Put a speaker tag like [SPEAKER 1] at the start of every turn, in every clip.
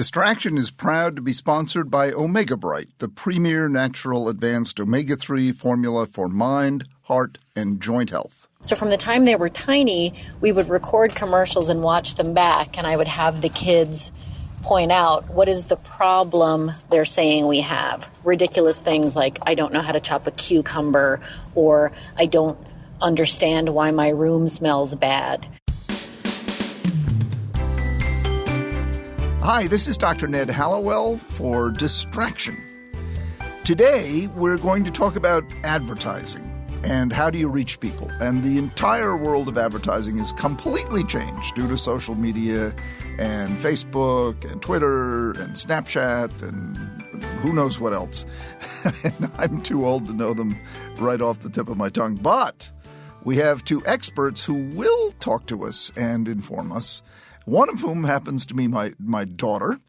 [SPEAKER 1] Distraction is proud to be sponsored by Omega Bright, the premier natural advanced omega-3 formula for mind, heart, and joint health.
[SPEAKER 2] So from the time they were tiny, we would record commercials and watch them back, and I would have the kids point out what is the problem they're saying we have. Ridiculous things like, I don't know how to chop a cucumber, or I don't understand why my room smells bad.
[SPEAKER 1] Hi, this is Dr. Ned Hallowell for Distraction. Today, we're going to talk about advertising and how do you reach people. And the entire world of advertising is completely changed due to social media and Facebook and Twitter and Snapchat and who knows what else. And I'm too old to know them right off the tip of my tongue. But we have two experts who will talk to us and inform us. One of whom happens to be my daughter,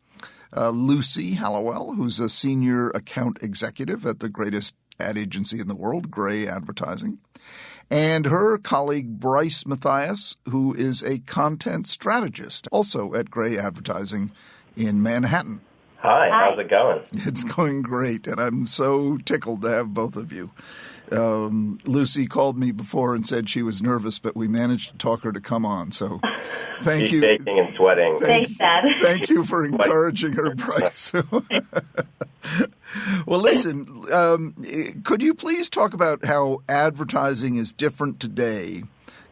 [SPEAKER 1] Lucy Hallowell, who's a senior account executive at the greatest ad agency in the world, Gray Advertising, and her colleague Bryce Mathias, who is a content strategist, also at Gray Advertising in Manhattan.
[SPEAKER 3] Hi, how's it going?
[SPEAKER 1] It's going great, and I'm so tickled to have both of you. Lucy called me before and said she was nervous, but we managed to talk her to come on. So thank you.
[SPEAKER 3] She's shaking and sweating.
[SPEAKER 4] Thanks, Dad.
[SPEAKER 1] Thank you for encouraging her, Bryce. Well, listen, could you please talk about how advertising is different today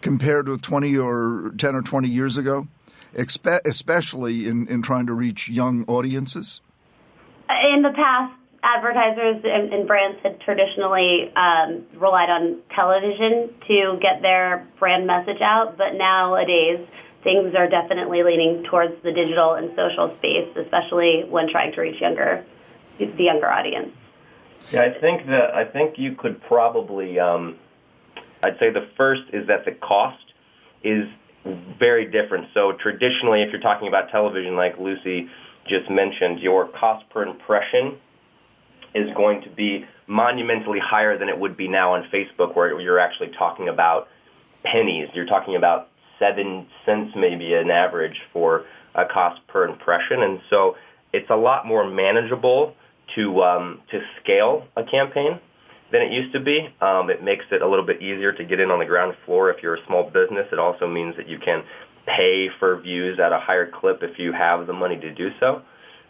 [SPEAKER 1] compared with 10 or 20 years ago, especially in trying to reach young audiences?
[SPEAKER 4] In the past, advertisers and brands had traditionally relied on television to get their brand message out, but nowadays things are definitely leaning towards the digital and social space, especially when trying to reach the younger audience.
[SPEAKER 3] Yeah, I think you could probably, I'd say the first is that the cost is very different. So traditionally, if you're talking about television, like Lucy just mentioned, your cost per impression is going to be monumentally higher than it would be now on Facebook, where you're actually talking about pennies. You're talking about 7 cents maybe an average for a cost per impression. And so it's a lot more manageable to scale a campaign than it used to be. It makes it a little bit easier to get in on the ground floor if you're a small business. It also means that you can pay for views at a higher clip if you have the money to do so.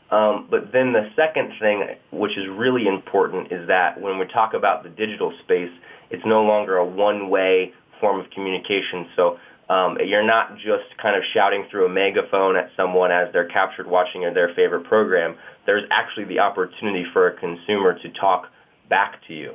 [SPEAKER 3] But then the second thing, which is really important, is that when we talk about the digital space, it's no longer a one-way form of communication. So you're not just kind of shouting through a megaphone at someone as they're captured watching their favorite program. There's actually the opportunity for a consumer to talk back to you.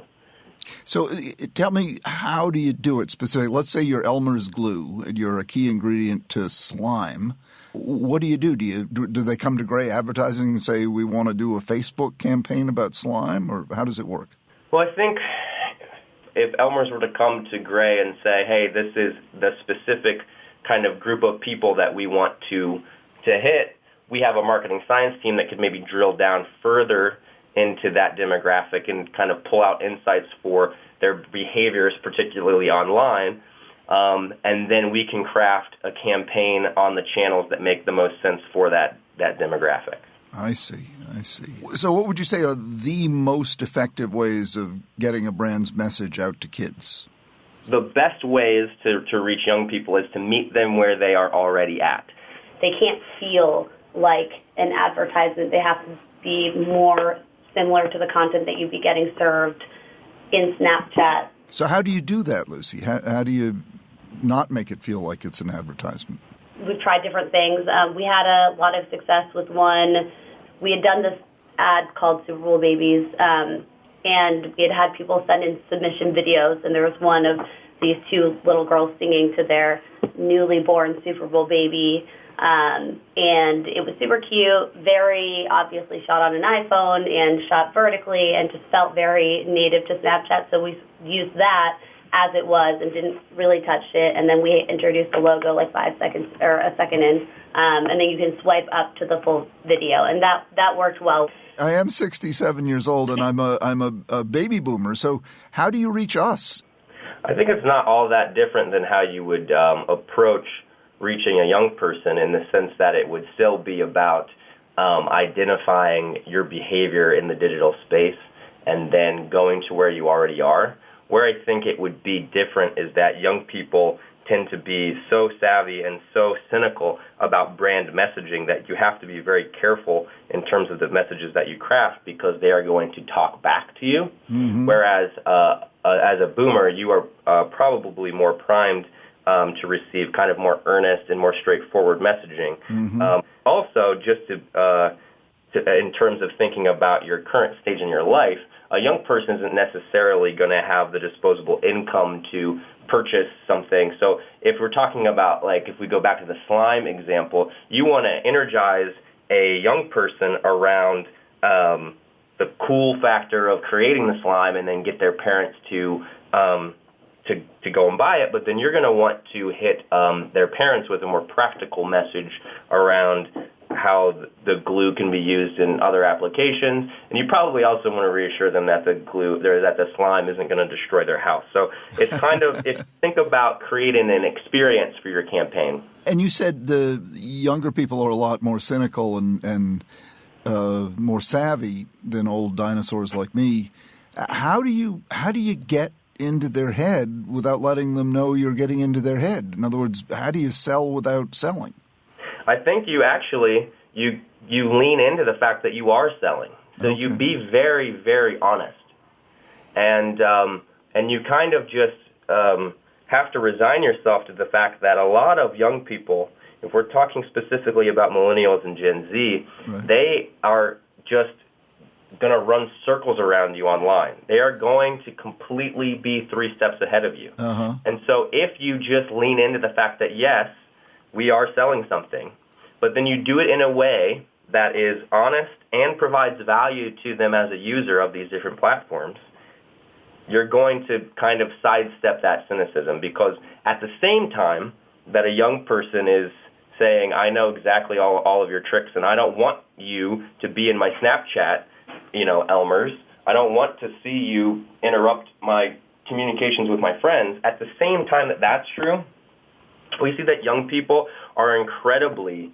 [SPEAKER 1] So tell me, how do you do it specifically? Let's say you're Elmer's glue and you're a key ingredient to slime. What do you do? Do they come to Gray Advertising and say, we want to do a Facebook campaign about slime, or how does it work?
[SPEAKER 3] Well, I think if Elmer's were to come to Gray and say, hey, this is the specific kind of group of people that we want to hit, we have a marketing science team that could maybe drill down further into that demographic and kind of pull out insights for their behaviors, particularly online. And then we can craft a campaign on the channels that make the most sense for that demographic.
[SPEAKER 1] I see. So what would you say are the most effective ways of getting a brand's message out to kids?
[SPEAKER 3] The best ways to reach young people is to meet them where they are already at.
[SPEAKER 4] They can't feel like an advertisement. They have to be more similar to the content that you'd be getting served in Snapchat.
[SPEAKER 1] So how do you do that, Lucy? How do you not make it feel like it's an advertisement?
[SPEAKER 4] We've tried different things. We had a lot of success with one. We had done this ad called Super Bowl Babies, and we had people send in submission videos, and there was one of these two little girls singing to their newly born Super Bowl baby. And it was super cute, very obviously shot on an iPhone and shot vertically and just felt very native to Snapchat. So we used that as it was and didn't really touch it. And then we introduced the logo like 5 seconds or a second in. And then you can swipe up to the full video. And that worked well.
[SPEAKER 1] I am 67 years old and I'm a baby boomer. So how do you reach us?
[SPEAKER 3] I think it's not all that different than how you would approach reaching a young person, in the sense that it would still be about identifying your behavior in the digital space and then going to where you already are. Where I think it would be different is that young people tend to be so savvy and so cynical about brand messaging that you have to be very careful in terms of the messages that you craft because they are going to talk back to you. Mm-hmm. Whereas as a boomer, you are probably more primed to receive kind of more earnest and more straightforward messaging. Mm-hmm. Also, just to in terms of thinking about your current stage in your life, a young person isn't necessarily going to have the disposable income to purchase something. So if we're talking about, like, if we go back to the slime example, you want to energize a young person around the cool factor of creating the slime and then get their parents to go and buy it, but then you're going to want to hit their parents with a more practical message around how the glue can be used in other applications, and you probably also want to reassure them that the slime isn't going to destroy their house. So it's kind of think about creating an experience for your campaign.
[SPEAKER 1] And you said the younger people are a lot more cynical and more savvy than old dinosaurs like me. How do you get into their head without letting them know you're getting into their head? In other words, how do you sell without selling?
[SPEAKER 3] I think you actually, you lean into the fact that you are selling. So okay. You be very, very honest. And you kind of just have to resign yourself to the fact that a lot of young people, if we're talking specifically about millennials and Gen Z, right. They are just going to run circles around you online. They are going to completely be 3 steps ahead of you. Uh-huh. And so if you just lean into the fact that, yes, we are selling something, but then you do it in a way that is honest and provides value to them as a user of these different platforms, you're going to kind of sidestep that cynicism, because at the same time that a young person is saying, I know exactly all of your tricks, and I don't want you to be in my Snapchat, Elmers. I don't want to see you interrupt my communications with my friends. At the same time that that's true, we see that young people are incredibly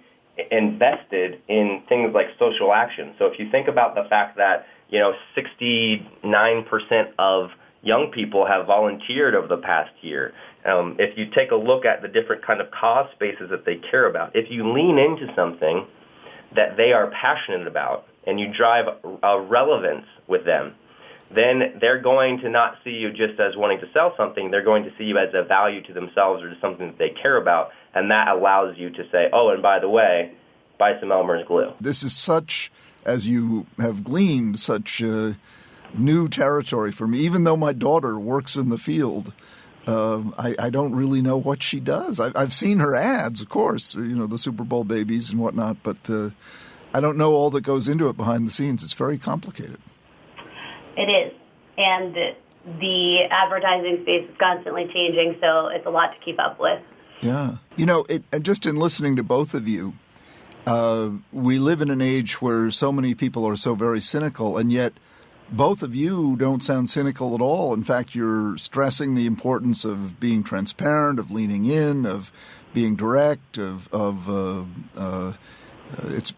[SPEAKER 3] invested in things like social action. So if you think about the fact that, 69% of young people have volunteered over the past year, if you take a look at the different kind of cause spaces that they care about, if you lean into something that they are passionate about and you drive a relevance with them, then they're going to not see you just as wanting to sell something. They're going to see you as a value to themselves or something that they care about, and that allows you to say, oh, and by the way, buy some Elmer's glue.
[SPEAKER 1] This is such, as you have gleaned, such new territory for me. Even though my daughter works in the field, I don't really know what she does. I've seen her ads, of course, the Super Bowl babies and whatnot, but I don't know all that goes into it behind the scenes. It's very complicated.
[SPEAKER 4] It is, and the advertising space is constantly changing, so it's a lot to keep up with.
[SPEAKER 1] Yeah. Just in listening to both of you, we live in an age where so many people are so very cynical, and yet both of you don't sound cynical at all. In fact, you're stressing the importance of being transparent, of leaning in, of being direct,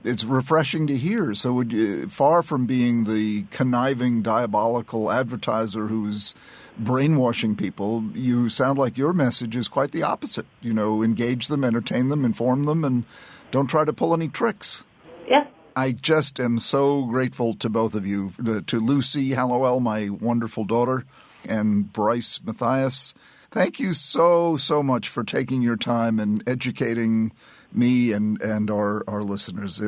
[SPEAKER 1] it's refreshing to hear. So far from being the conniving, diabolical advertiser who's brainwashing people, you sound like your message is quite the opposite. Engage them, entertain them, inform them, and don't try to pull any tricks.
[SPEAKER 4] Yeah.
[SPEAKER 1] I just am so grateful to both of you, to Lucy Hallowell, my wonderful daughter, and Bryce Mathias. Thank you so, so much for taking your time and educating me and our listeners.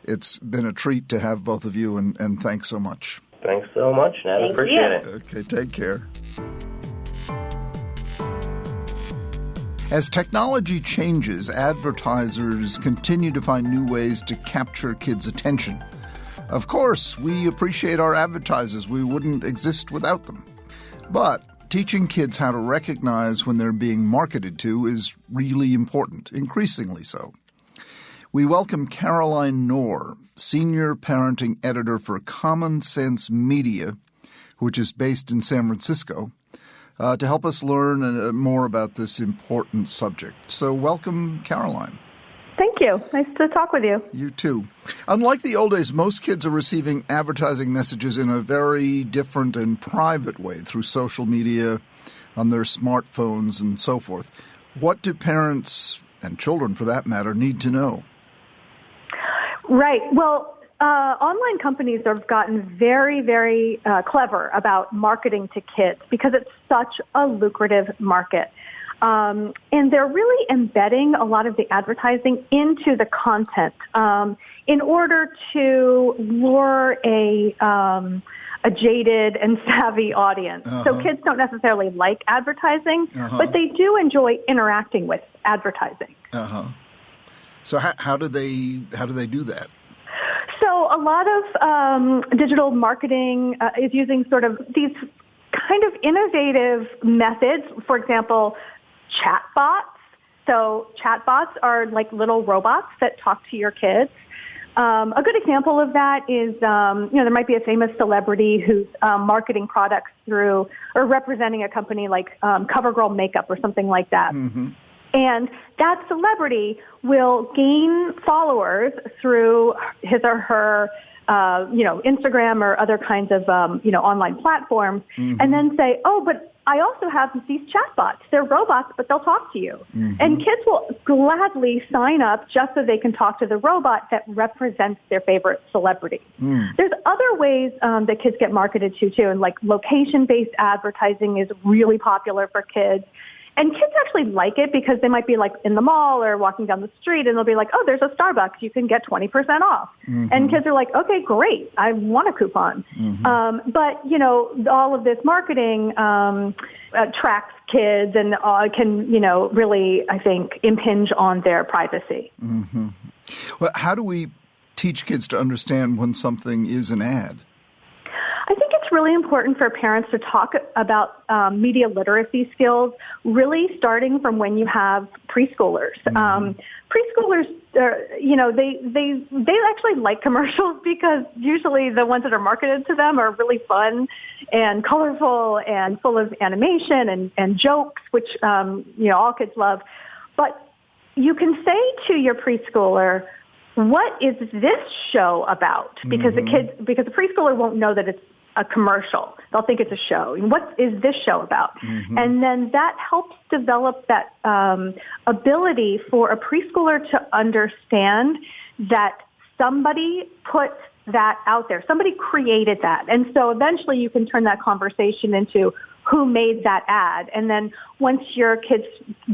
[SPEAKER 1] It's been a treat to have both of you, and thanks so much.
[SPEAKER 3] Thanks so much, Nat. Appreciate it.
[SPEAKER 1] Okay, take care. As technology changes, advertisers continue to find new ways to capture kids' attention. Of course, we appreciate our advertisers. We wouldn't exist without them. But teaching kids how to recognize when they're being marketed to is really important, increasingly so. We welcome Caroline Knorr, Senior Parenting Editor for Common Sense Media, which is based in San Francisco, to help us learn more about this important subject. So welcome, Caroline.
[SPEAKER 5] Thank Thank you. Nice to talk with you.
[SPEAKER 1] You too. Unlike the old days, most kids are receiving advertising messages in a very different and private way through social media, on their smartphones, and so forth. What do parents, and children for that matter, need to know?
[SPEAKER 5] Right. Well, online companies have gotten very, very clever about marketing to kids because it's such a lucrative market. And they're really embedding a lot of the advertising into the content in order to lure a jaded and savvy audience. So kids don't necessarily like advertising, but they do enjoy interacting with advertising.
[SPEAKER 1] So how do they do that?
[SPEAKER 5] So a lot of digital marketing is using sort of these kind of innovative methods. For example, chatbots. So chatbots are like little robots that talk to your kids. A good example of that is, there might be a famous celebrity who's marketing products through or representing a company like CoverGirl Makeup or something like that. And that celebrity will gain followers through his or her, Instagram or other kinds of, online platforms, and then say, oh, but I also have these chatbots. They're robots, but they'll talk to you. And kids will gladly sign up just so they can talk to the robot that represents their favorite celebrity. There's other ways that kids get marketed to, too, and like location-based advertising is really popular for kids. And kids actually like it because they might be like in the mall or walking down the street and they'll be like, oh, there's a Starbucks. You can get 20% off. And kids are like, okay, great. I want a coupon. But, all of this marketing tracks kids and can, really, I think, impinge on their privacy.
[SPEAKER 1] Well, how do we teach kids to understand when something is an ad?
[SPEAKER 5] I think it's really important for parents to talk about media literacy skills, really starting from when you have preschoolers. Preschoolers, they actually like commercials because usually the ones that are marketed to them are really fun and colorful and full of animation and jokes, which all kids love. But you can say to your preschooler, what is this show about? Because the preschooler won't know that it's a commercial. They'll think it's a show. And what is this show about? And then that helps develop that ability for a preschooler to understand that somebody put that out there. Somebody created that. And so eventually you can turn that conversation into who made that ad. And then once your kids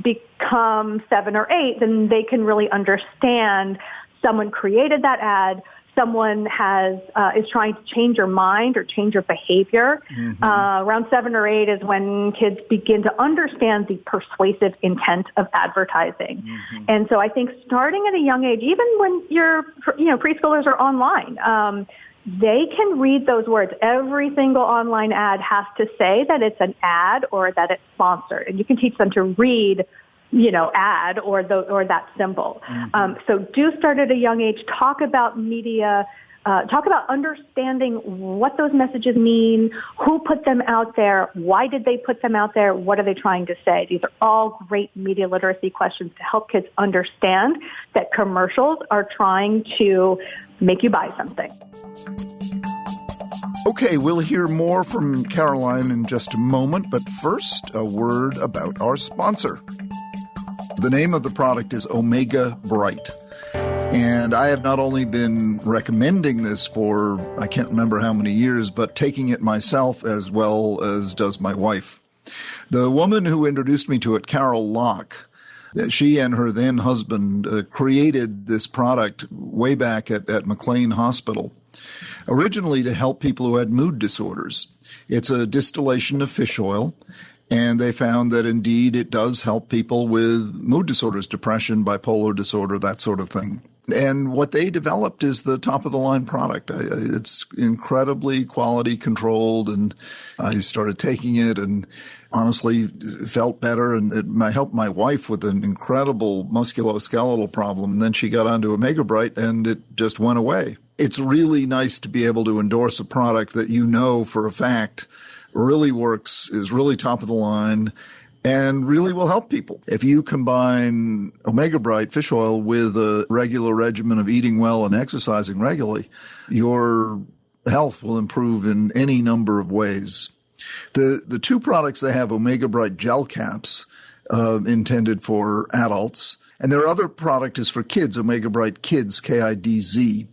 [SPEAKER 5] become 7 or 8, then they can really understand someone created that ad. Someone is trying to change your mind or change your behavior. Around 7 or 8 is when kids begin to understand the persuasive intent of advertising. And so I think starting at a young age, even when your preschoolers are online, they can read those words. Every single online ad has to say that it's an ad or that it's sponsored, and you can teach them to read ad or that symbol. So do start at a young age. Talk about media. Talk about understanding what those messages mean, who put them out there, why did they put them out there, what are they trying to say? These are all great media literacy questions to help kids understand that commercials are trying to make you buy something.
[SPEAKER 1] Okay, we'll hear more from Caroline in just a moment, but first, a word about our sponsor. The name of the product is Omega Bright. And I have not only been recommending this for, I can't remember how many years, but taking it myself as well as does my wife. The woman who introduced me to it, Carol Locke, she and her then husband created this product way back at McLean Hospital, originally to help people who had mood disorders. It's a distillation of fish oil. And they found that, indeed, it does help people with mood disorders, depression, bipolar disorder, that sort of thing. And what they developed is the top-of-the-line product. It's incredibly quality controlled, and I started taking it and honestly felt better. And it helped my wife with an incredible musculoskeletal problem. And then she got onto Omega Bright, and it just went away. It's really nice to be able to endorse a product that you know for a fact really works, is really top of the line, and really will help people. If you combine Omega Bright fish oil with a regular regimen of eating well and exercising regularly, your health will improve in any number of ways. The two products they have, Omega Bright gel caps, intended for adults, and their other product is for kids, Omega Bright Kids, KIDZ.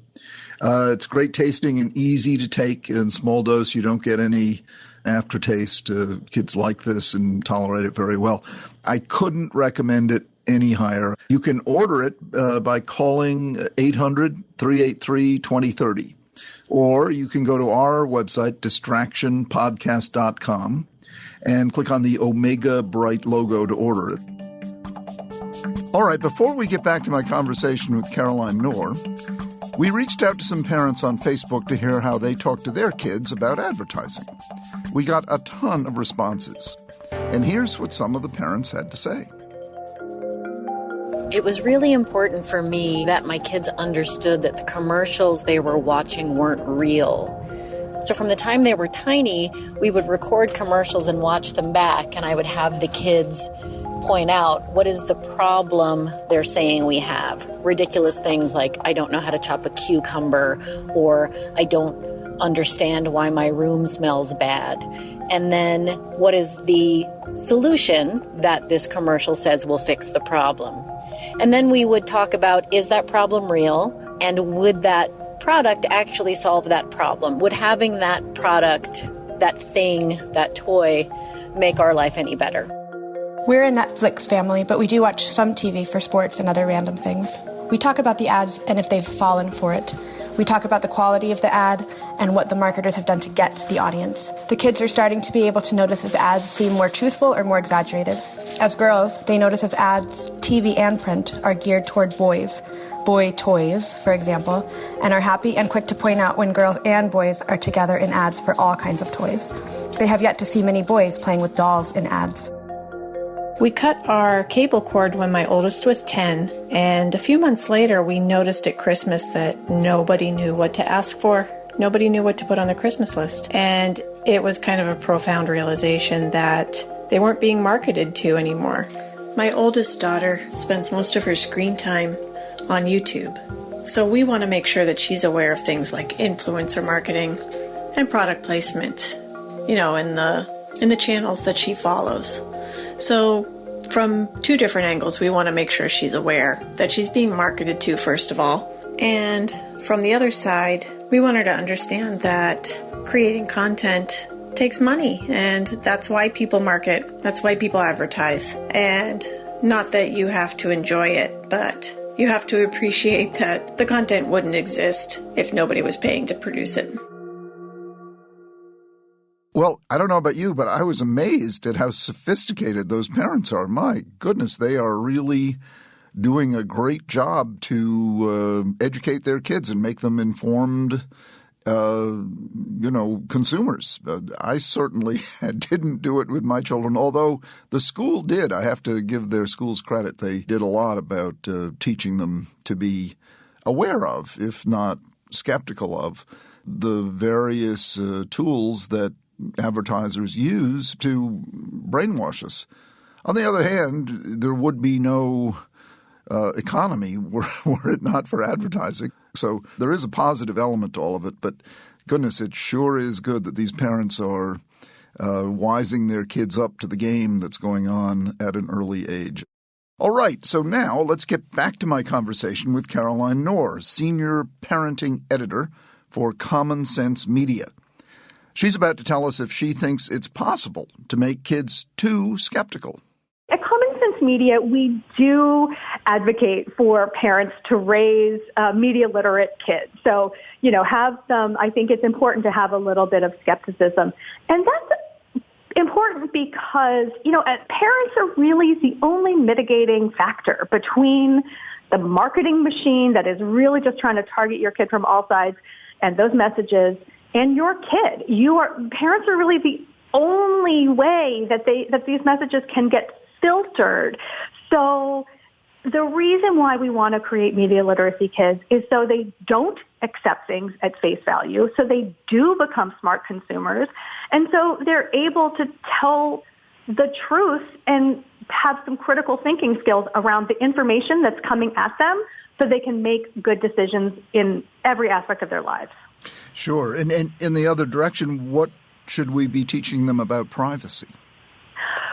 [SPEAKER 1] It's great tasting and easy to take in small dose. You don't get any aftertaste. Kids like this and tolerate it very well. I couldn't recommend it any higher. You can order it by calling 800-383-2030. Or you can go to our website, distractionpodcast.com, and click on the Omega Bright logo to order it. All right, before we get back to my conversation with Caroline Knorr, we reached out to some parents on Facebook to hear how they talk to their kids about advertising. We got a ton of responses. And here's what some of the parents had to say.
[SPEAKER 2] It was really important for me that my kids understood that the commercials they were watching weren't real. So from the time they were tiny, we would record commercials and watch them back, and I would have the kids point out what is the problem they're saying we have. Ridiculous things like, I don't know how to chop a cucumber, or I don't understand why my room smells bad. And then what is the solution that this commercial says will fix the problem? And then we would talk about, is that problem real? And would that product actually solve that problem? Would having that product, that thing, that toy, make our life any better?
[SPEAKER 6] We're a Netflix family, but we do watch some TV for sports and other random things. We talk about the ads and if they've fallen for it. We talk about the quality of the ad and what the marketers have done to get the audience. The kids are starting to be able to notice if ads seem more truthful or more exaggerated. As girls, they notice if ads, TV and print, are geared toward boys, boy toys, for example, and are happy and quick to point out when girls and boys are together in ads for all kinds of toys. They have yet to see many boys playing with dolls in ads.
[SPEAKER 7] We cut our cable cord when my oldest was 10, and a few months later we noticed at Christmas that nobody knew what to ask for. Nobody knew what to put on the Christmas list. And it was kind of a profound realization that they weren't being marketed to anymore. My oldest daughter spends most of her screen time on YouTube. So we want to make sure that she's aware of things like influencer marketing and product placement, in the channels that she follows. So from two different angles, we want to make sure she's aware that she's being marketed to, first of all. And from the other side, we want her to understand that creating content takes money, and that's why people market, that's why people advertise. And not that you have to enjoy it, but you have to appreciate that the content wouldn't exist if nobody was paying to produce it.
[SPEAKER 1] Well, I don't know about you, but I was amazed at how sophisticated those parents are. My goodness, they are really doing a great job to educate their kids and make them informed, consumers. I certainly didn't do it with my children, although the school did. I have to give their schools credit. They did a lot about teaching them to be aware of, if not skeptical of, the various tools that advertisers use to brainwash us. On the other hand, there would be no economy were it not for advertising. So there is a positive element to all of it, but goodness, it sure is good that these parents are wising their kids up to the game that's going on at an early age. All right, so now let's get back to my conversation with Caroline Knorr, Senior Parenting Editor for Common Sense Media. She's about to tell us if she thinks it's possible to make kids too skeptical.
[SPEAKER 5] At Common Sense Media, we do advocate for parents to raise media literate kids. So, have some, I think it's important to have a little bit of skepticism. And that's important because, parents are really the only mitigating factor between the marketing machine that is really just trying to target your kid from all sides and those messages and your kid. Parents are really the only way that these messages can get filtered. So the reason why we want to create media literacy kids is so they don't accept things at face value, so they do become smart consumers, and so they're able to tell the truth and have some critical thinking skills around the information that's coming at them so they can make good decisions in every aspect of their lives.
[SPEAKER 1] Sure. And in the other direction, what should we be teaching them about privacy?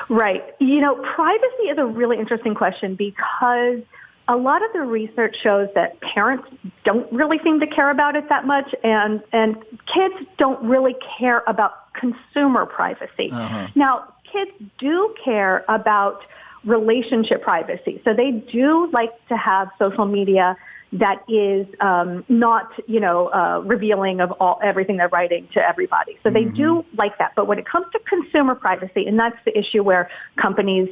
[SPEAKER 5] Right. Privacy is a really interesting question because a lot of the research shows that parents don't really seem to care about it that much, and kids don't really care about consumer privacy. Uh-huh. Now, kids do care about relationship privacy. So they do like to have social media that is not, revealing of everything they're writing to everybody. So they do like that. But when it comes to consumer privacy, and that's the issue where companies,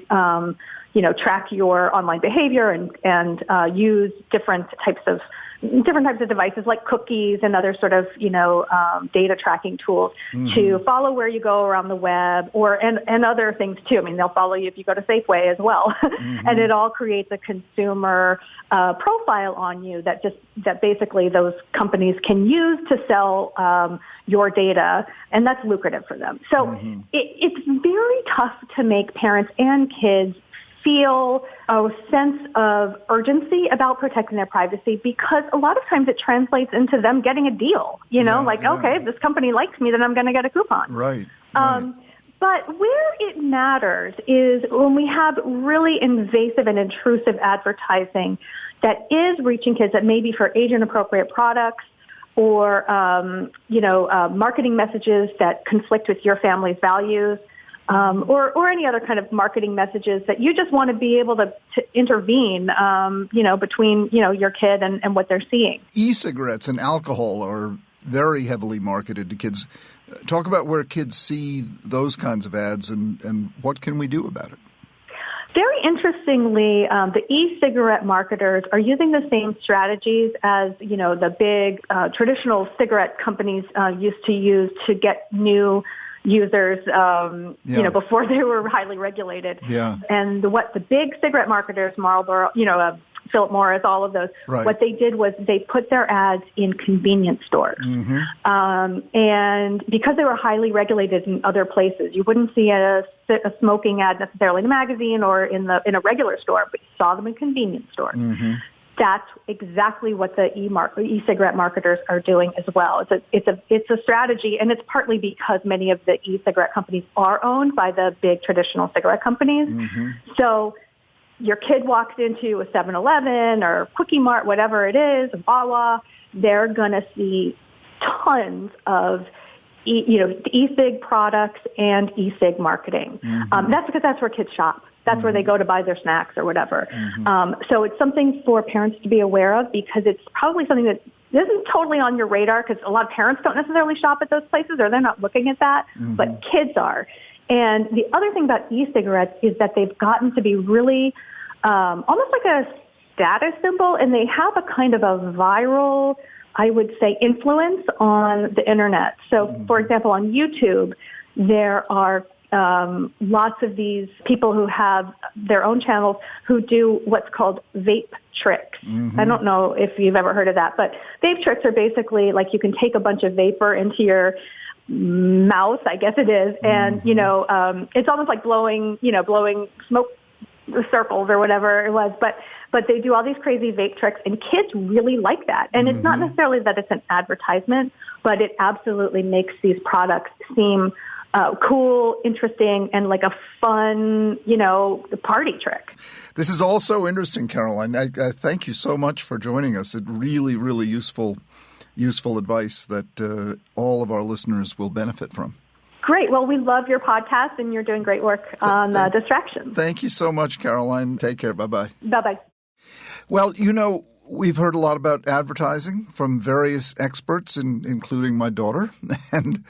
[SPEAKER 5] track your online behavior and use different types of devices like cookies and other sort of, data tracking tools to follow where you go around the web and other things too. I mean, they'll follow you if you go to Safeway as well. And it all creates a consumer profile on you that basically those companies can use to sell your data, and that's lucrative for them. So it's very tough to make parents and kids feel a sense of urgency about protecting their privacy because a lot of times it translates into them getting a deal, okay, if this company likes me, then I'm going to get a coupon.
[SPEAKER 1] Right.
[SPEAKER 5] But where it matters is when we have really invasive and intrusive advertising that is reaching kids that may be for age-inappropriate products or, marketing messages that conflict with your family's values. Or any other kind of marketing messages that you just want to be able to intervene, between, your kid and what they're seeing.
[SPEAKER 1] E-cigarettes and alcohol are very heavily marketed to kids. Talk about where kids see those kinds of ads and what can we do about it?
[SPEAKER 5] Very interestingly, the e-cigarette marketers are using the same strategies as, the big traditional cigarette companies used to use to get new users, before they were highly regulated. Yeah. And what the big cigarette marketers, Marlboro, Philip Morris, all of those, what they did was they put their ads in convenience stores. And because they were highly regulated in other places, you wouldn't see a smoking ad necessarily in a magazine or in a regular store, but you saw them in convenience stores. That's exactly what the e-cigarette marketers are doing as well. It's a strategy, and it's partly because many of the e-cigarette companies are owned by the big traditional cigarette companies. So your kid walks into a 7-Eleven or Quickie Mart, whatever it is, a Wawa, they're going to see tons of e-cig products and e-cig marketing. That's because that's where kids shop. That's where they go to buy their snacks or whatever. So it's something for parents to be aware of because it's probably something that isn't totally on your radar because a lot of parents don't necessarily shop at those places or they're not looking at that, but kids are. And the other thing about e-cigarettes is that they've gotten to be really almost like a status symbol, and they have a kind of a viral, I would say, influence on the internet. So, for example, on YouTube, there are lots of these people who have their own channels who do what's called vape tricks. I don't know if you've ever heard of that, but vape tricks are basically like you can take a bunch of vapor into your mouth, I guess it is, and, it's almost like blowing smoke circles or whatever it was, but they do all these crazy vape tricks, and kids really like that. And it's not necessarily that it's an advertisement, but it absolutely makes these products seem cool, interesting, and like a fun, party trick.
[SPEAKER 1] This is all so interesting, Caroline. I thank you so much for joining us. It's really, really useful advice that all of our listeners will benefit from.
[SPEAKER 5] Great. Well, we love your podcast, and you're doing great work on distractions.
[SPEAKER 1] Thank you so much, Caroline. Take care. Bye-bye.
[SPEAKER 5] Bye-bye.
[SPEAKER 1] Well, we've heard a lot about advertising from various experts, including my daughter, and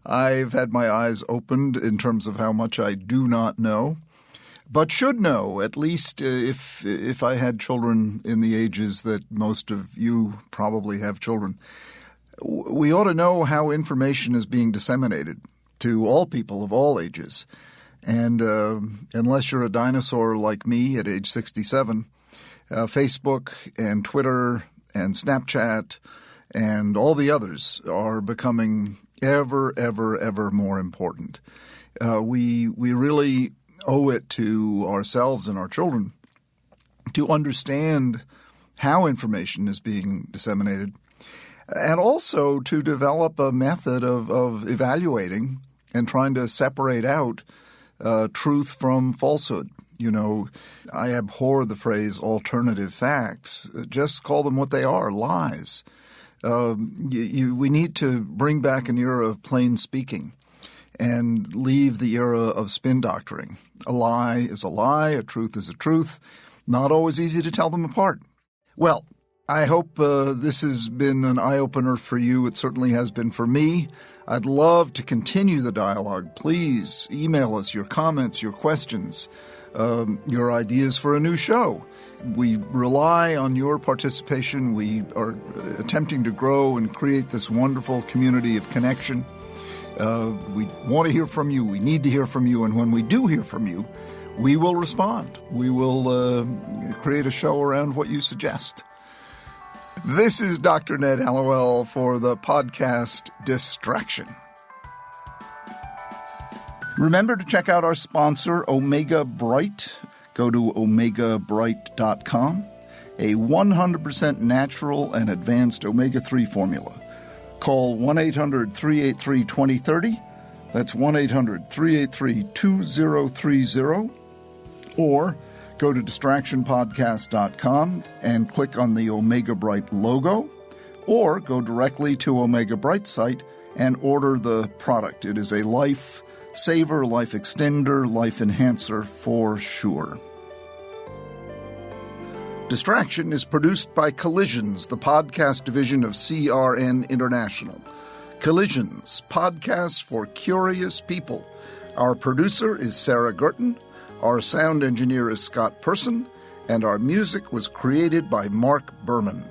[SPEAKER 1] I've had my eyes opened in terms of how much I do not know, but should know, at least if I had children in the ages that most of you probably have children. We ought to know how information is being disseminated to all people of all ages. And unless you're a dinosaur like me at age 67, Facebook and Twitter and Snapchat and all the others are becoming ever, ever, ever more important. We really owe it to ourselves and our children to understand how information is being disseminated, and also to develop a method of evaluating and trying to separate out truth from falsehood. You know, I abhor the phrase alternative facts. Just call them what they are, lies. We need to bring back an era of plain speaking and leave the era of spin doctoring. A lie is a lie, a truth is a truth. Not always easy to tell them apart. Well, I hope this has been an eye-opener for you. It certainly has been for me. I'd love to continue the dialogue. Please email us your comments, your questions, your ideas for a new show. We rely on your participation. We are attempting to grow and create this wonderful community of connection. We want to hear from you. We need to hear from you. And when we do hear from you, we will respond. We will create a show around what you suggest. This is Dr. Ned Hallowell for the podcast Distraction. Remember to check out our sponsor, Omega Bright. Go to omegabright.com, a 100% natural and advanced omega-3 formula. Call 1-800-383-2030. That's 1-800-383-2030. Or go to distractionpodcast.com and click on the Omega Bright logo, or go directly to Omega Bright's site and order the product. It is a life saver, life extender, life enhancer for sure. Distraction is produced by Collisions, the podcast division of CRN International. Collisions, podcasts for curious people. Our producer is Sarah Gurton. Our sound engineer is Scott Person, and our music was created by Mark Berman.